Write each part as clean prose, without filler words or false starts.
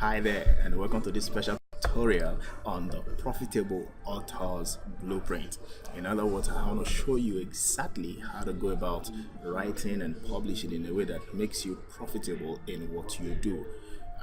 Hi there, and welcome to this special tutorial on the Profitable Author's Blueprint. In other words, I want to show you exactly how to go about writing and publishing in a way that makes you profitable in what you do.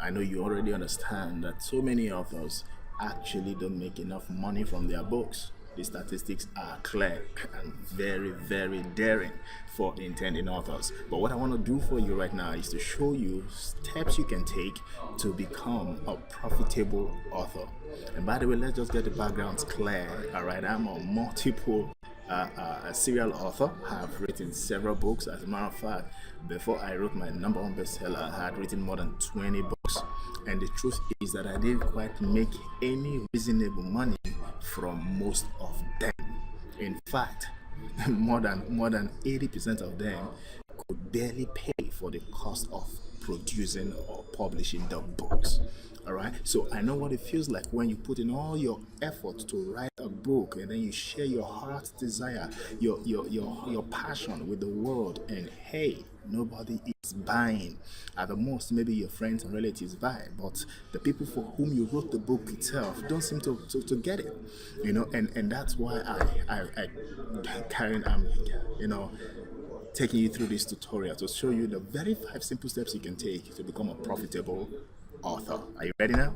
I know you already understand that so many authors actually don't make enough money from their books. The statistics are clear and very, very daring for intending authors. But what I want to do for you right now is to show you steps you can take to become a profitable author. And by the way, let's just get the backgrounds clear. All right, I'm a multiple a serial author. I've written several books. As a matter of fact, before I wrote my number one bestseller, I had written more than 20 books. And the truth is that I didn't quite make any reasonable money from most of them. In fact, more than 80% of them could barely pay for the cost of producing or publishing the books. All right, so I know what it feels like when you put in all your effort to write a book and then you share your heart's desire, your passion with the world, and hey, nobody is buying. At the most, maybe your friends and relatives buy, but the people for whom you wrote the book itself don't seem to get it. And that's why I carrying taking you through this tutorial to show you the very 5 simple steps you can take to become a profitable author. Are you ready now?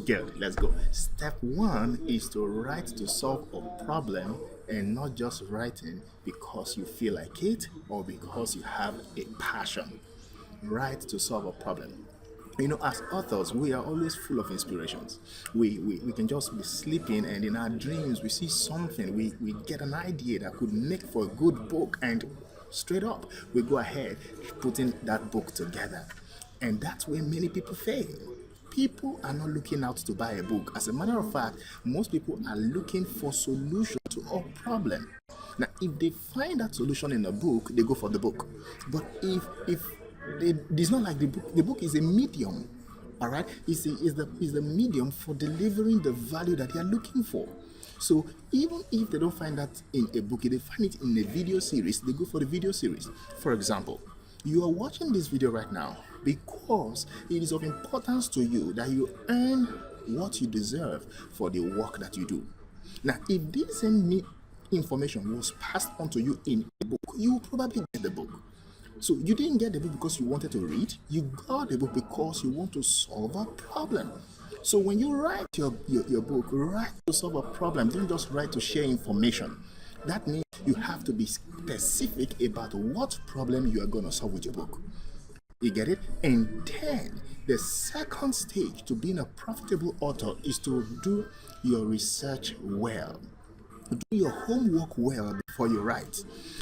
Good, let's go. Step one is to write to solve a problem and not just writing because you feel like it or because you have a passion. Write to solve a problem. As authors, we are always full of inspirations. We can just be sleeping, and in our dreams, we see something, we get an idea that could make for a good book, and straight up, we go ahead putting that book together. And that's where many people fail. People are not looking out to buy a book. As a matter of fact, most people are looking for solution to a problem. Now, if they find that solution in a book, they go for the book. But if it's not like the book is a medium, all right? Is the medium for delivering the value that they are looking for. So even if they don't find that in a book, if they find it in a video series, they go for the video series. For example, you are watching this video right now because it is of importance to you that you earn what you deserve for the work that you do. Now, if this same information was passed on to you in a book, you will probably get the book. So you didn't get the book because you wanted to read, you got the book because you want to solve a problem. So when you write your book, write to solve a problem, don't just write to share information. That means you have to be specific about what problem you are going to solve with your book. You get it? And then the second stage to being a profitable author is to do your research well. Do your homework well before you write.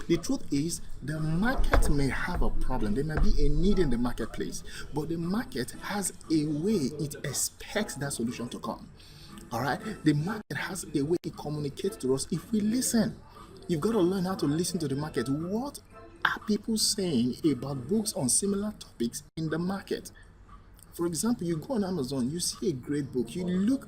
The truth is, the market may have a problem. There may be a need in the marketplace, but the market has a way it expects that solution to come. All right? The market has a way it communicates to us if we listen. You've got to learn how to listen to the market. What are people saying about books on similar topics in the market? For example, you go on Amazon, you see a great book, you look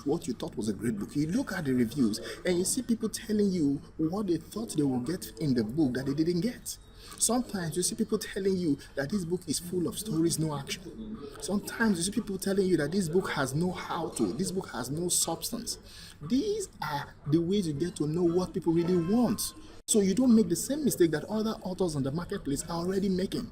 what you thought was a great book. You look at the reviews and you see people telling you what they thought they would get in the book that they didn't get. Sometimes you see people telling you that this book is full of stories, no action. Sometimes you see people telling you that this book has no how to, this book has no substance. These are the ways you get to know what people really want. So you don't make the same mistake that other authors on the marketplace are already making.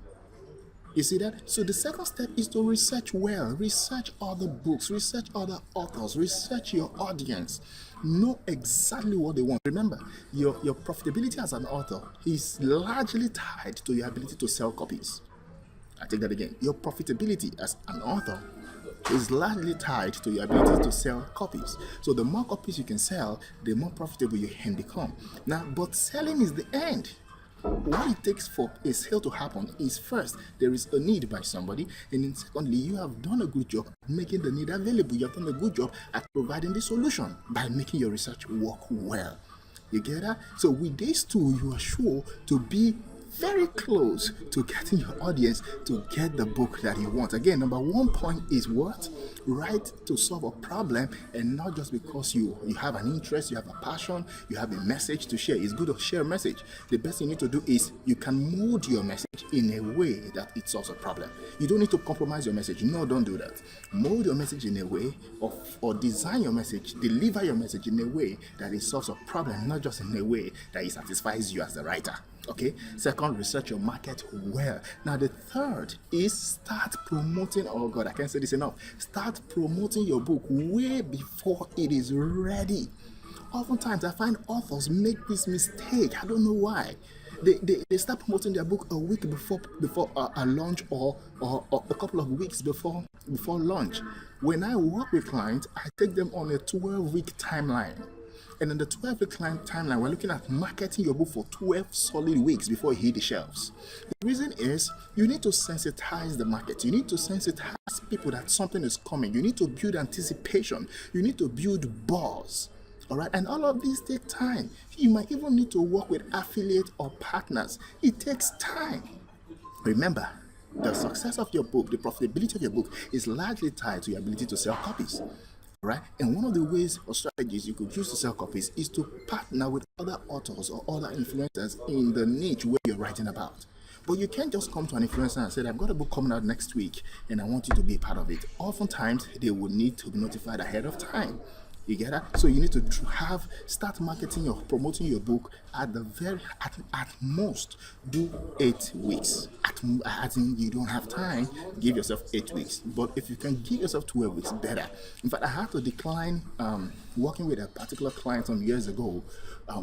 You see that? So the second step is to research well, research other books, research other authors, research your audience. Know exactly what they want. Remember, your profitability as an author is largely tied to your ability to sell copies. I take that again. Your profitability as an author is largely tied to your ability to sell copies. So the more copies you can sell, the more profitable you can become. Now, but selling is the end. What it takes for a sale to happen is, first, there is a need by somebody, and then secondly, you have done a good job at making the need available. You have done a good job at providing the solution by making your research work well. You get that? So with these two, you are sure to be very close to getting your audience to get the book that you want. Again, number one point is what? Write to solve a problem, and not just because you have an interest, you have a passion, you have a message to share. It's good to share a message. The best thing you need to do is you can mold your message in a way that it solves a problem. You don't need to compromise your message. No, don't do that. Mold your message in a way, or design your message, deliver your message in a way that it solves a problem, not just in a way that it satisfies you as the writer. Okay. Second, research your market well. Now, the third is start promoting. Oh God, I can't say this enough. Start promoting your book way before it is ready. Oftentimes, I find authors make this mistake. I don't know why. They start promoting their book a week before a launch, or a couple of weeks before launch. When I work with clients, I take them on a 12-week timeline. And in the 12-week timeline, we're looking at marketing your book for 12 solid weeks before it hit the shelves. The reason is you need to sensitize the market. You need to sensitize people that something is coming. You need to build anticipation. You need to build buzz. All right, and all of these take time. You might even need to work with affiliate or partners. It takes time. Remember, the success of your book, the profitability of your book is largely tied to your ability to sell copies. Right? And one of the ways or strategies you could use to sell copies is to partner with other authors or other influencers in the niche where you're writing about. But you can't just come to an influencer and say, I've got a book coming out next week and I want you to be a part of it. Oftentimes, they will need to be notified ahead of time. You get that? So you need to start marketing or promoting your book at most do 8 weeks. At you don't have time, give yourself 8 weeks. But if you can give yourself 12 weeks, better. In fact, I had to decline working with a particular client some years ago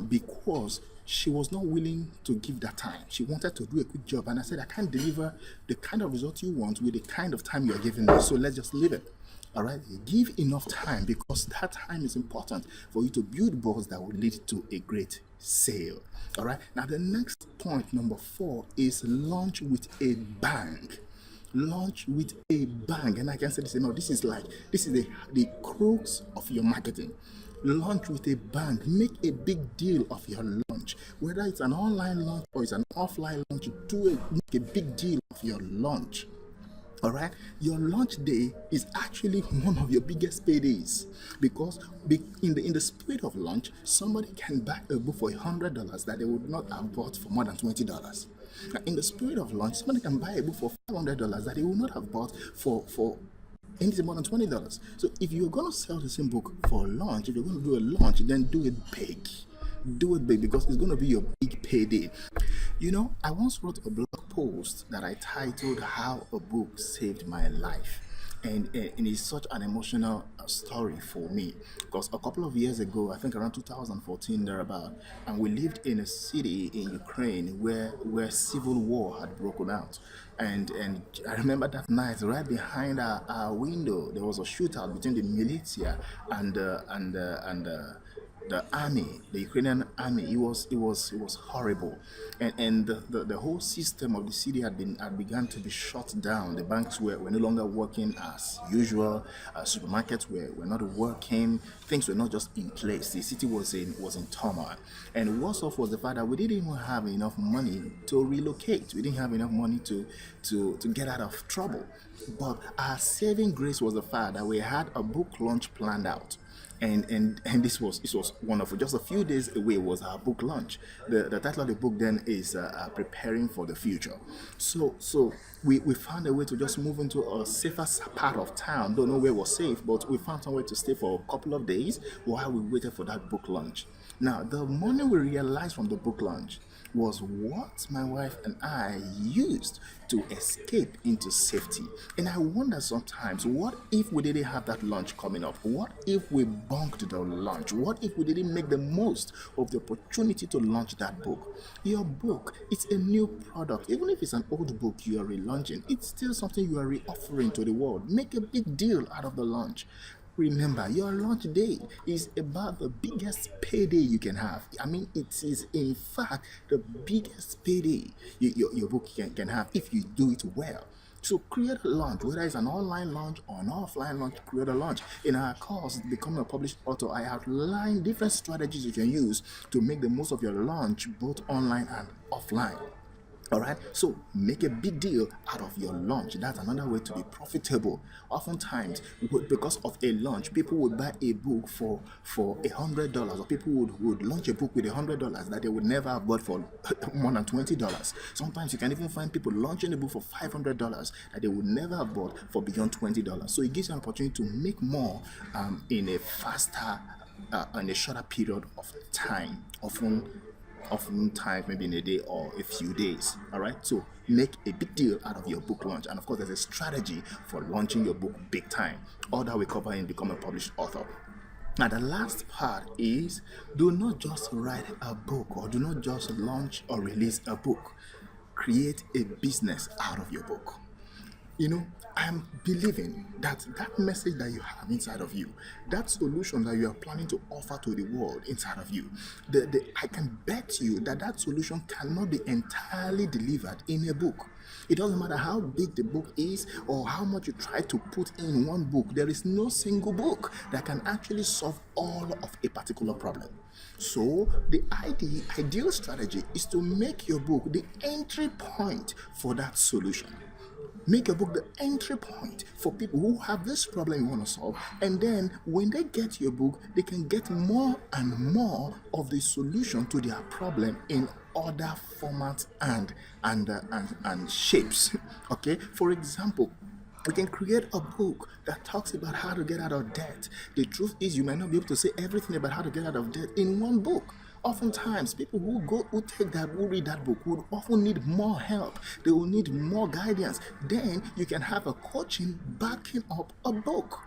because she was not willing to give that time. She wanted to do a quick job, and I said, I can't deliver the kind of result you want with the kind of time you're giving me. So let's just leave it. All right, give enough time, because that time is important for you to build buzz that will lead to a great sale. All right, now the next point, number 4, is launch with a bang. Launch with a bang. And I can say this, this is the crux of your marketing. Launch with a bang. Make a big deal of your launch. Whether it's an online launch or it's an offline launch, make a big deal of your launch. All right, your launch day is actually one of your biggest paydays, because in the spirit of launch, somebody can buy a book for $100 that they would not have bought for more than $20. Now, in the spirit of launch, somebody can buy a book for $500 that they would not have bought for anything more than $20. So if you're going to sell the same book for launch, if you're going to do a launch, then do it big. Do it big, because it's going to be your big payday. I once wrote a blog post that I titled "How a Book Saved My Life." And it's such an emotional story for me, because a couple of years ago, I think around 2014 thereabout, and we lived in a city in Ukraine where civil war had broken out. And I remember that night, right behind our window, there was a shootout between the militia and the army, the Ukrainian army. It was horrible, and the whole system of the city had begun to be shut down. The banks were no longer working as usual. Supermarkets were not working. Things were not just in place. The city was in turmoil. And worse off was the fact that we didn't even have enough money to relocate. We didn't have enough money to get out of trouble. But our saving grace was the fact that we had a book launch planned out. And this was wonderful. Just a few days away was our book launch. The title of the book then is Preparing for the Future. So we found a way to just move into a safer part of town. Don't know where was safe, but we found somewhere to stay for a couple of days while we waited for that book launch. Now, the money we realized from the book launch was what my wife and I used to escape into safety. And I wonder sometimes, what if we didn't have that launch coming up? What if we bunked the launch? What if we didn't make the most of the opportunity to launch that book? Your book, it's a new product. Even if it's an old book you are relaunching, it's still something you are re-offering to the world. Make a big deal out of the launch. Remember, your launch day is about the biggest payday you can have. I mean, it is in fact the biggest payday your book can have if you do it well. So create a launch, whether it's an online launch or an offline launch, create a launch. In our course, Becoming a Published Author, I outline different strategies you can use to make the most of your launch, both online and offline. All right, so make a big deal out of your launch. That's another way to be profitable. Oftentimes, because of a launch, people would buy a book for $100, or people would launch a book with $100 that they would never have bought for more than $20. Sometimes you can even find people launching a book for $500 that they would never have bought for beyond $20. So it gives you an opportunity to make more in a faster, in a shorter period of time. Oftentimes maybe in a day or a few days. All right, so make a big deal out of your book launch, and of course there's a strategy for launching your book big time. All that we cover in Become a Published Author. Now the last part is, do not just write a book, or do not just launch or release a book. Create a business out of your book. I'm believing that message that you have inside of you, that solution that you are planning to offer to the world inside of you, I can bet you that solution cannot be entirely delivered in a book. It doesn't matter how big the book is or how much you try to put in one book. There is no single book that can actually solve all of a particular problem. So the ideal strategy is to make your book the entry point for that solution. Make your book the entry point for people who have this problem you want to solve, and then when they get your book, they can get more and more of the solution to their problem in other formats and shapes. Okay, for example, we can create a book that talks about how to get out of debt. The truth is, you might not be able to say everything about how to get out of debt in one book. Oftentimes, people who read that book would often need more help. They will need more guidance. Then you can have a coaching backing up a book.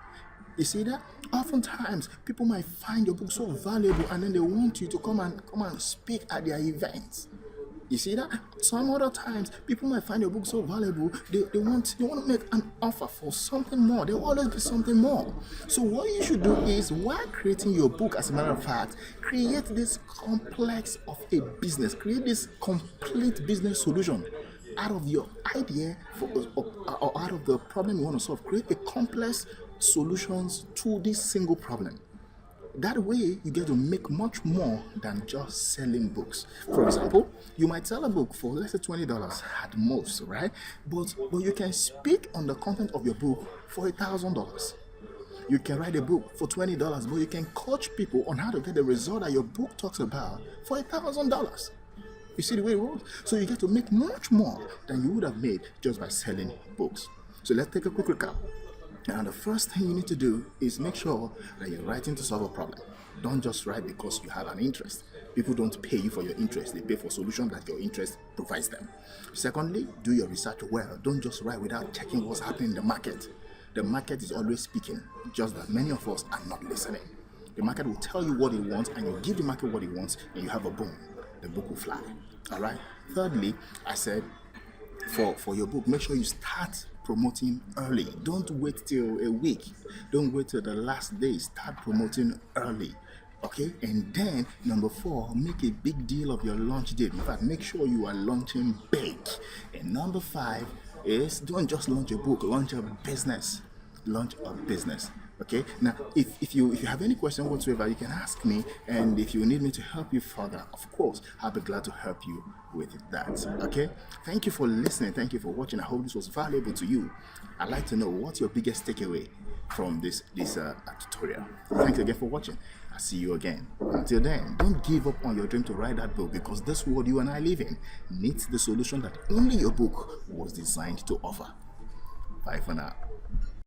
You see that? Oftentimes, people might find your book so valuable, and then they want you to come and speak at their events. You see that? Some other times, people might find your book so valuable, they want to make an offer for something more. There will always be something more. So what you should do is, while creating your book, as a matter of fact, create this complex of a business. Create this complete business solution out of your idea or out of the problem you want to solve. Create a complex solutions to this single problem. That way, you get to make much more than just selling books. For example, you might sell a book for, let's say, $20 at most, right? But you can speak on the content of your book for $1,000. You can write a book for $20, but you can coach people on how to get the result that your book talks about for $1,000. You see the way it works? So you get to make much more than you would have made just by selling books. So let's take a quick recap. Now, the first thing you need to do is make sure that you're writing to solve a problem. Don't just write because you have an interest. People don't pay you for your interest. They pay for solutions that your interest provides them. Secondly, do your research well. Don't just write without checking what's happening in the market. The market is always speaking, just that many of us are not listening. The market will tell you what it wants, and you give the market what it wants, and you have a boom. The book will fly. All right? Thirdly, I said, for your book, make sure you start promoting early. Don't wait till a week. Don't wait till the last day. Start promoting early. Okay? And then, number 4, make a big deal of your launch date. In fact, make sure you are launching big. And number 5 is, don't just launch a book, launch a business. Launch a business. Okay, now if you have any question whatsoever, you can ask me, and if you need me to help you further, of course, I'll be glad to help you with that. Okay, thank you for listening. Thank you for watching. I hope this was valuable to you. I'd like to know, what's your biggest takeaway from this tutorial. Thanks again for watching. I'll see you again. Until then, don't give up on your dream to write that book, because this world you and I live in needs the solution that only your book was designed to offer. Bye for now.